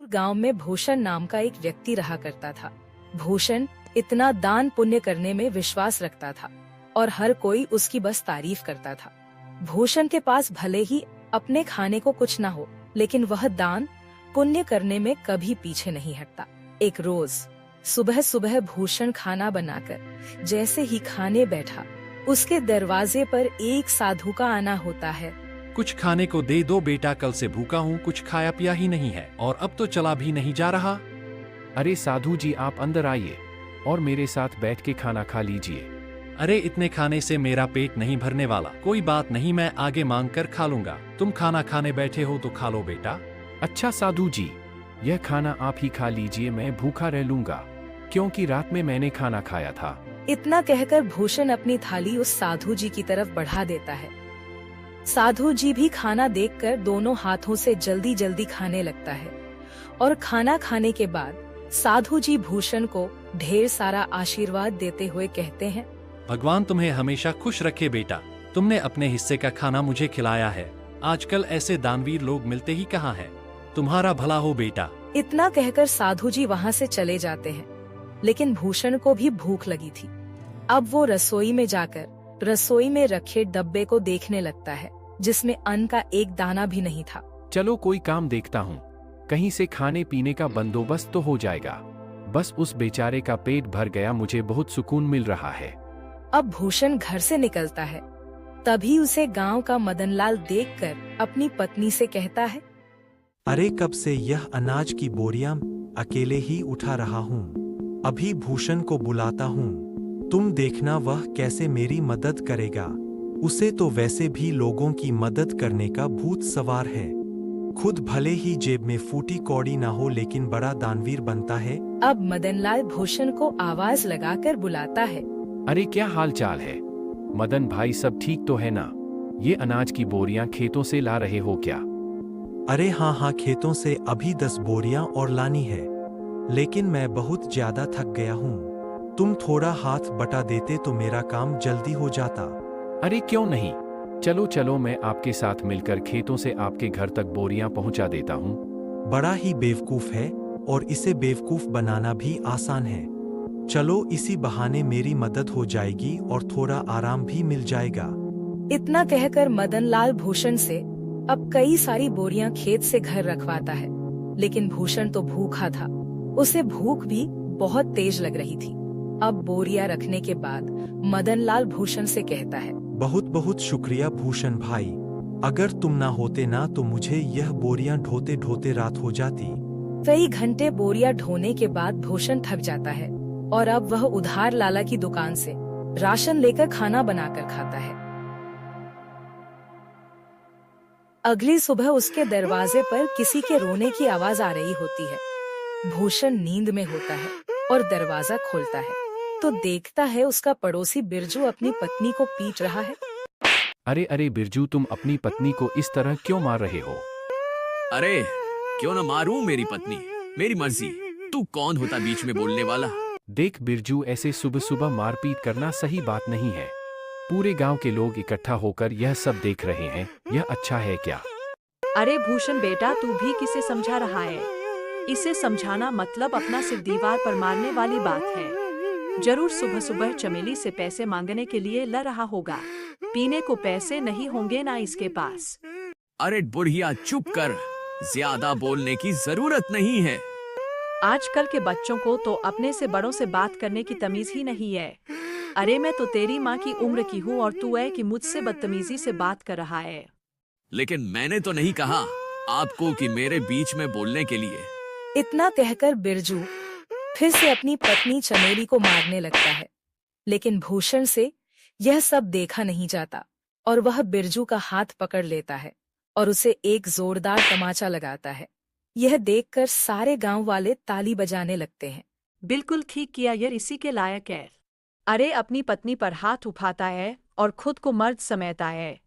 गांव में भूषण नाम का एक व्यक्ति रहा करता था। भूषण इतना दान पुण्य करने में विश्वास रखता था और हर कोई उसकी बस तारीफ करता था। भूषण के पास भले ही अपने खाने को कुछ ना हो, लेकिन वह दान पुण्य करने में कभी पीछे नहीं हटता। एक रोज सुबह सुबह भूषण खाना बनाकर जैसे ही खाने बैठा, उसके दरवाजे पर एक साधु का आना होता है। कुछ खाने को दे दो बेटा, कल से भूखा हूँ, कुछ खाया पिया ही नहीं है और अब तो चला भी नहीं जा रहा। अरे साधु जी, आप अंदर आइए और मेरे साथ बैठ के खाना खा लीजिए। अरे इतने खाने से मेरा पेट नहीं भरने वाला। कोई बात नहीं, मैं आगे मांग कर खा लूंगा। तुम खाना खाने बैठे हो तो खा लो बेटा। अच्छा साधु जी, यह खाना आप ही खा लीजिए, मैं भूखा रह लूंगा क्योंकि रात में मैंने खाना खाया था। इतना कहकर भूषण अपनी थाली उस साधु जी की तरफ बढ़ा देता है। साधु जी भी खाना देखकर दोनों हाथों से जल्दी जल्दी खाने लगता है और खाना खाने के बाद साधु जी भूषण को ढेर सारा आशीर्वाद देते हुए कहते हैं, भगवान तुम्हें हमेशा खुश रखे बेटा। तुमने अपने हिस्से का खाना मुझे खिलाया है। आजकल ऐसे दानवीर लोग मिलते ही कहाँ हैं। तुम्हारा भला हो बेटा। इतना कहकर साधु जी वहाँ से चले जाते हैं, लेकिन भूषण को भी भूख लगी थी। अब वो रसोई में जाकर रसोई में रखे डब्बे को देखने लगता है, जिसमें अन्न का एक दाना भी नहीं था। चलो कोई काम देखता हूँ, कहीं से खाने पीने का बंदोबस्त तो हो जाएगा। बस उस बेचारे का पेट भर गया, मुझे बहुत सुकून मिल रहा है। अब भूषण घर से निकलता है, तभी उसे गांव का मदनलाल देखकर अपनी पत्नी से कहता है, अरे कब से यह अनाज की बोरियां अकेले ही उठा रहा हूँ। अभी भूषण को बुलाता हूँ, तुम देखना वह कैसे मेरी मदद करेगा। उसे तो वैसे भी लोगों की मदद करने का भूत सवार है। खुद भले ही जेब में फूटी कौड़ी ना हो, लेकिन बड़ा दानवीर बनता है। अब मदनलाल भूषण को आवाज लगाकर बुलाता है, अरे क्या हाल चाल है मदन भाई, सब ठीक तो है ना? ये अनाज की बोरियां खेतों से ला रहे हो क्या? अरे हाँ, खेतों से अभी 10 बोरियां और लानी है, लेकिन मैं बहुत ज्यादा थक गया हूँ। तुम थोड़ा हाथ बटा देते तो मेरा काम जल्दी हो जाता। अरे क्यों नहीं, चलो चलो, मैं आपके साथ मिलकर खेतों से आपके घर तक बोरियां पहुंचा देता हूं। बड़ा ही बेवकूफ है और इसे बेवकूफ बनाना भी आसान है। चलो इसी बहाने मेरी मदद हो जाएगी और थोड़ा आराम भी मिल जाएगा। इतना कहकर मदनलाल भूषण से अब कई सारी बोरियां खेत से घर रखवाता है, लेकिन भूषण तो भूखा था। उसे भूख भी बहुत तेज लग रही थी। अब बोरियां रखने के बाद मदनलाल भूषण से कहता है, बहुत बहुत शुक्रिया भूषण भाई। अगर तुम ना होते ना तो मुझे यह बोरियां ढोते ढोते रात हो जाती। कई घंटे बोरियां ढोने के बाद भूषण थक जाता है और अब वह उधार लाला की दुकान से राशन लेकर खाना बनाकर खाता है। अगली सुबह उसके दरवाजे पर किसी के रोने की आवाज आ रही होती है। भूषण नींद में होता है और दरवाजा खोलता है तो देखता है उसका पड़ोसी बिरजू अपनी पत्नी को पीट रहा है। अरे अरे बिरजू, तुम अपनी पत्नी को इस तरह क्यों मार रहे हो? अरे क्यों न मारूं मेरी पत्नी, मेरी मर्जी। तू कौन होता बीच में बोलने वाला? देख बिरजू, ऐसे सुबह सुबह मारपीट करना सही बात नहीं है। पूरे गांव के लोग इकट्ठा होकर यह सब देख रहे हैं, यह अच्छा है क्या? अरे भूषण बेटा, तू भी किसे समझा रहा है? इसे समझाना मतलब अपना सिर दीवार पर मारने वाली बात है। जरूर सुबह सुबह चमेली से पैसे मांगने के लिए लड़ रहा होगा। पीने को पैसे नहीं होंगे ना इसके पास। अरे बुढ़िया चुप कर, ज्यादा बोलने की जरूरत नहीं है। आजकल के बच्चों को तो अपने से बड़ों से बात करने की तमीज ही नहीं है। अरे मैं तो तेरी माँ की उम्र की हूँ और तू है कि मुझसे बदतमीजी से बात कर रहा है। लेकिन मैंने तो नहीं कहा आपको कि मेरे बीच में बोलने के लिए। इतना कहकर बिरजू फिर से अपनी पत्नी चमेली को मारने लगता है, लेकिन भूषण से यह सब देखा नहीं जाता और वह बिरजू का हाथ पकड़ लेता है और उसे एक जोरदार तमाचा लगाता है। यह देखकर सारे गांव वाले ताली बजाने लगते हैं। बिल्कुल ठीक किया यार, इसी के लायक है। अरे अपनी पत्नी पर हाथ उठाता है और खुद को मर्द समझता है।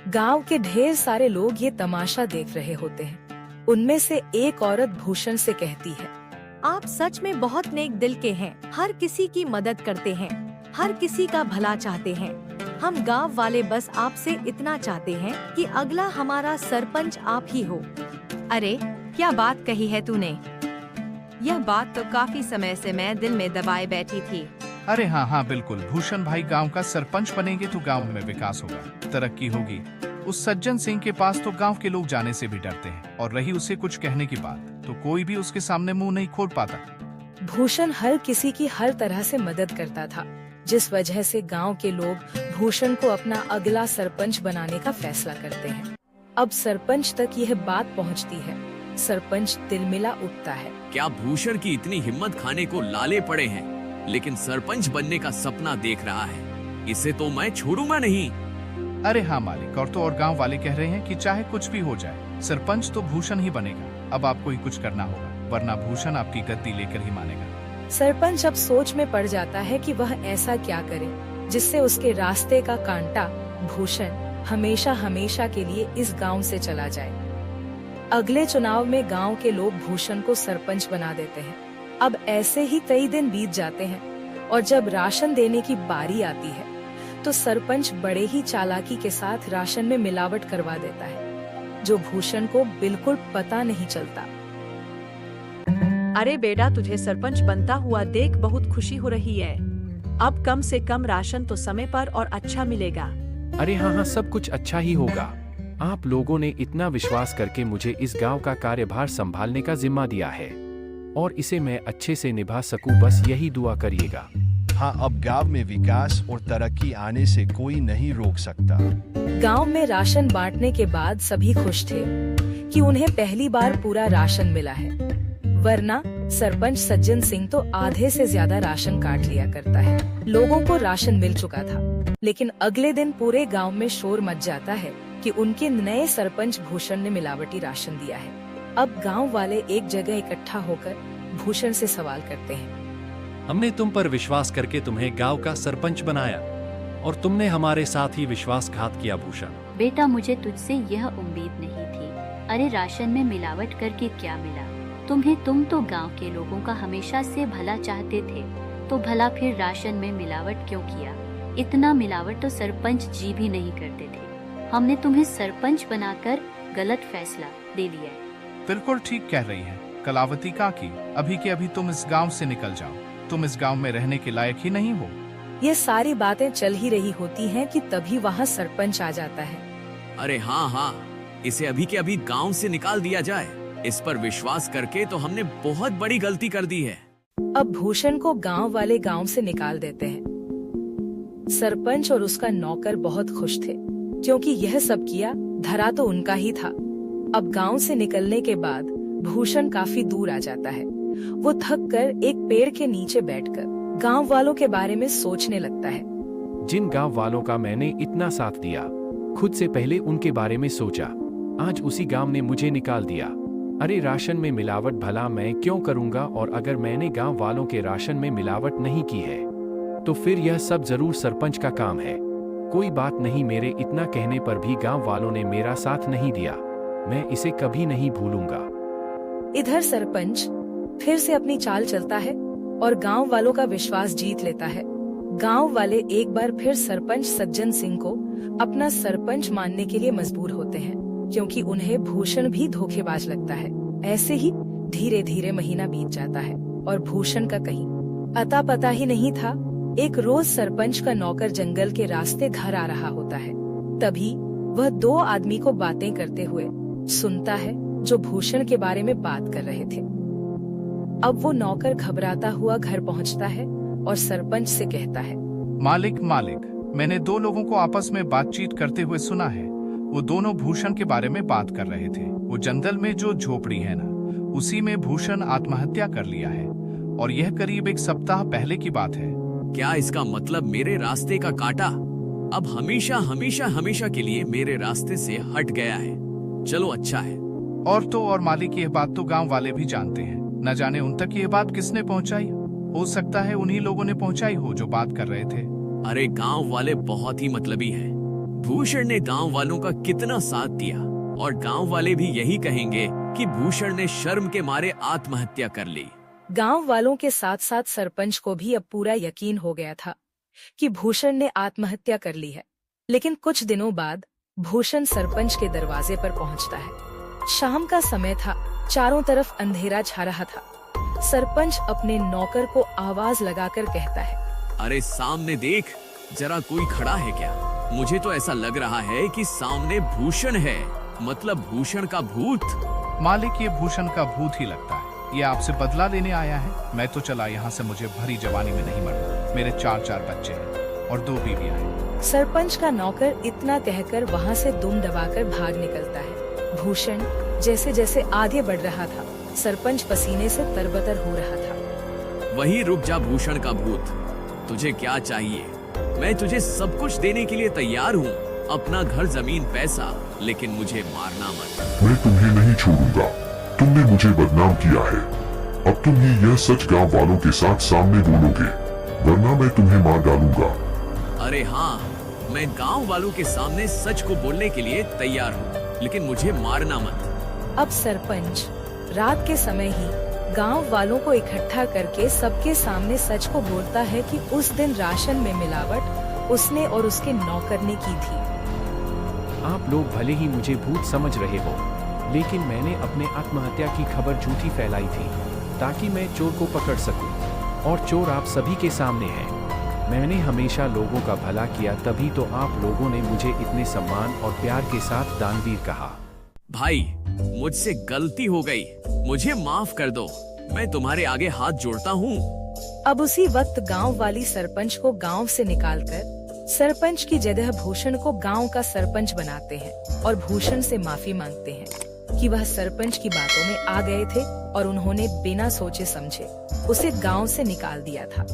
गांव के ढेर सारे लोग ये तमाशा देख रहे होते हैं। उनमें से एक औरत भूषण से कहती है, आप सच में बहुत नेक दिल के हैं, हर किसी की मदद करते हैं, हर किसी का भला चाहते हैं। हम गांव वाले बस आपसे इतना चाहते हैं कि अगला हमारा सरपंच आप ही हो। अरे क्या बात कही है तूने? यह बात तो काफी समय से मैं दिल में दबाए बैठी थी। अरे हाँ हाँ बिल्कुल, भूषण भाई गांव का सरपंच बनेंगे तो गांव में विकास होगा, तरक्की होगी। उस सज्जन सिंह के पास तो गांव के लोग जाने से भी डरते हैं, और रही उसे कुछ कहने की बात तो कोई भी उसके सामने मुंह नहीं खोल पाता। भूषण हर किसी की हर तरह से मदद करता था, जिस वजह से गांव के लोग भूषण को अपना अगला सरपंच बनाने का फैसला करते हैं। अब सरपंच तक यह बात पहुंचती है। सरपंच तिलमिला उठता है। क्या भूषण की इतनी हिम्मत खाने को लाले पड़े हैं, लेकिन सरपंच बनने का सपना देख रहा है। इसे तो मैं छोड़ूंगा नहीं। अरे हाँ मालिक, और तो और गांव वाले कह रहे हैं कि चाहे कुछ भी हो जाए, सरपंच तो भूषण ही बनेगा। अब आपको ही कुछ करना होगा, वरना भूषण आपकी गद्दी लेकर ही मानेगा। सरपंच अब सोच में पड़ जाता है कि वह ऐसा क्या करे जिससे उसके रास्ते का कांटा भूषण हमेशा हमेशा के लिए इस गांव से चला जाए। अगले चुनाव में गांव के लोग भूषण को सरपंच बना देते हैं। अब ऐसे ही कई दिन बीत जाते हैं और जब राशन देने की बारी आती है तो सरपंच बड़े ही चालाकी के साथ राशन में मिलावट करवा देता है, जो भूषण को बिल्कुल पता नहीं चलता। अरे बेटा, तुझे सरपंच बनता हुआ देख बहुत खुशी हो रही है। अब कम से कम राशन तो समय पर और अच्छा मिलेगा। अरे हाँ हाँ, सब कुछ अच्छा ही होगा। आप लोगों ने इतना विश्वास करके मुझे इस गांव का कार्यभार संभालने का जिम्मा दिया है और इसे मैं अच्छे से निभा सकूं, बस यही दुआ करिएगा। हाँ, अब गांव में विकास और तरक्की आने से कोई नहीं रोक सकता। गांव में राशन बांटने के बाद सभी खुश थे कि उन्हें पहली बार पूरा राशन मिला है, वरना सरपंच सज्जन सिंह तो आधे से ज्यादा राशन काट लिया करता है। लोगों को राशन मिल चुका था, लेकिन अगले दिन पूरे गांव में शोर मच जाता है कि उनके नए सरपंच भूषण ने मिलावटी राशन दिया है। अब गांव वाले एक जगह इकट्ठा होकर भूषण से सवाल करते हैं। हमने तुम पर विश्वास करके तुम्हें गांव का सरपंच बनाया और तुमने हमारे साथ ही विश्वासघात किया भूषण। बेटा, मुझे तुझसे यह उम्मीद नहीं थी। अरे राशन में मिलावट करके क्या मिला तुम्हें? तुम तो गांव के लोगों का हमेशा से भला चाहते थे, तो भला फिर राशन में मिलावट क्यों किया? इतना मिलावट तो सरपंच जी भी नहीं करते थे। हमने तुम्हें सरपंच बनाकर गलत फैसला दे लिया। बिल्कुल ठीक कह रही है कलावती काकी, अभी के अभी तुम इस गांव से निकल जाओ। तुम इस गांव में रहने के लायक ही नहीं हो। ये सारी बातें चल ही रही होती हैं कि तभी वहाँ सरपंच आ जाता है। अरे हाँ हाँ, इसे अभी के अभी गांव से निकाल दिया जाए। इस पर विश्वास करके तो हमने बहुत बड़ी गलती कर दी है। अब भूषण को गांव वाले गांव से निकाल देते हैं। सरपंच और उसका नौकर बहुत खुश थे, क्योंकि यह सब किया धरा तो उनका ही था। अब गांव से निकलने के बाद भूषण काफी दूर आ जाता है। वो थक कर एक पेड़ के नीचे बैठकर गांव वालों के बारे में सोचने लगता है। जिन गांव वालों का मैंने इतना साथ दिया, खुद से पहले उनके बारे में सोचा, आज उसी गांव ने मुझे निकाल दिया। अरे राशन में मिलावट भला मैं क्यों करूंगा, और अगर मैंने गांव वालों के राशन में मिलावट नहीं की है तो फिर यह सब जरूर सरपंच का काम है। कोई बात नहीं, मेरे इतना कहने पर भी गांव वालों ने मेरा साथ नहीं दिया, मैं इसे कभी नहीं भूलूंगा। इधर सरपंच फिर से अपनी चाल चलता है और गांव वालों का विश्वास जीत लेता है। गांव वाले एक बार फिर सरपंच सज्जन सिंह को अपना सरपंच मानने के लिए मजबूर होते हैं, क्योंकि उन्हें भूषण भी धोखेबाज लगता है। ऐसे ही धीरे धीरे महीना बीत जाता है और भूषण का कहीं अता पता ही नहीं था। एक रोज सरपंच का नौकर जंगल के रास्ते घर आ रहा होता है। तभी वह दो आदमी को बातें करते हुए सुनता है, जो भूषण के बारे में बात कर रहे थे। अब वो नौकर घबराता हुआ घर पहुंचता है और सरपंच से कहता है, मालिक, मैंने दो लोगों को आपस में बातचीत करते हुए सुना है। वो दोनों भूषण के बारे में बात कर रहे थे। वो जंगल में जो झोपड़ी है ना, उसी में भूषण आत्महत्या कर लिया है, और यह करीब एक सप्ताह पहले की बात है। क्या इसका मतलब मेरे रास्ते का कांटा अब हमेशा हमेशा हमेशा के लिए मेरे रास्ते से हट गया है? चलो अच्छा है। और तो और मालिक, यह बात तो गांव वाले भी जानते हैं। न जाने उन तक यह बात किसने पहुंचाई। हो सकता है उन्हीं लोगों ने पहुंचाई हो जो बात कर रहे थे। अरे गांव वाले बहुत ही मतलबी हैं। भूषण ने गांव वालों का कितना साथ दिया, और गांव वाले भी यही कहेंगे कि भूषण ने शर्म के मारे आत्महत्या कर ली। गांव वालों के साथ साथ सरपंच को भी अब पूरा यकीन हो गया था कि भूषण ने आत्महत्या कर ली है। लेकिन कुछ दिनों बाद भूषण सरपंच के दरवाजे पर पहुंचता है। शाम का समय था, चारों तरफ अंधेरा छा रहा था। सरपंच अपने नौकर को आवाज लगाकर कहता है, अरे सामने देख, जरा कोई खड़ा है क्या? मुझे तो ऐसा लग रहा है कि सामने भूषण है, मतलब भूषण का भूत। मालिक, ये भूषण का भूत ही लगता है। ये आपसे बदला लेने आया है। मैं तो चला यहाँ से, मुझे भरी जवानी में नहीं मरना। मेरे 4 बच्चे हैं और 2 बीवियां हैं। सरपंच का नौकर इतना कहकर वहाँ से दुम दबाकर भाग निकलता है। भूषण जैसे जैसे आगे बढ़ रहा था, सरपंच पसीने से तरबतर हो रहा था। वहीं रुक जा भूषण का भूत, तुझे क्या चाहिए? मैं तुझे सब कुछ देने के लिए तैयार हूँ, अपना घर, जमीन, पैसा, लेकिन मुझे मारना मत। मैं तुम्हें नहीं छोड़ूंगा। तुमने मुझे बदनाम किया है। अब तुम ही यह सच गांव वालों के साथ सामने बोलोगे, वरना मैं तुम्हें मार डालूंगा। अरे हाँ, मैं गांव वालों के सामने सच को बोलने के लिए तैयार हूँ, लेकिन मुझे मारना मत। अब सरपंच रात के समय ही गांव वालों को इकट्ठा करके सबके सामने सच को बोलता है कि उस दिन राशन में मिलावट उसने और उसके नौकर ने की थी। आप लोग भले ही मुझे भूत समझ रहे हो, लेकिन मैंने अपने आत्महत्या की खबर झूठी फैलाई थी ताकि मैं चोर को पकड़ सकूं, और चोर आप सभी के सामने है। मैंने हमेशा लोगों का भला किया, तभी तो आप लोगों ने मुझे इतने सम्मान और प्यार के साथ दानवीर कहा। भाई, मुझसे गलती हो गई, मुझे माफ कर दो। मैं तुम्हारे आगे हाथ जोड़ता हूँ। अब उसी वक्त गांव वाली सरपंच को गांव से निकालकर सरपंच की जगह भूषण को गांव का सरपंच बनाते हैं और भूषण से माफी मांगते हैं कि वह सरपंच की बातों में आ गए थे और उन्होंने बिना सोचे समझे उसे गांव से निकाल दिया था।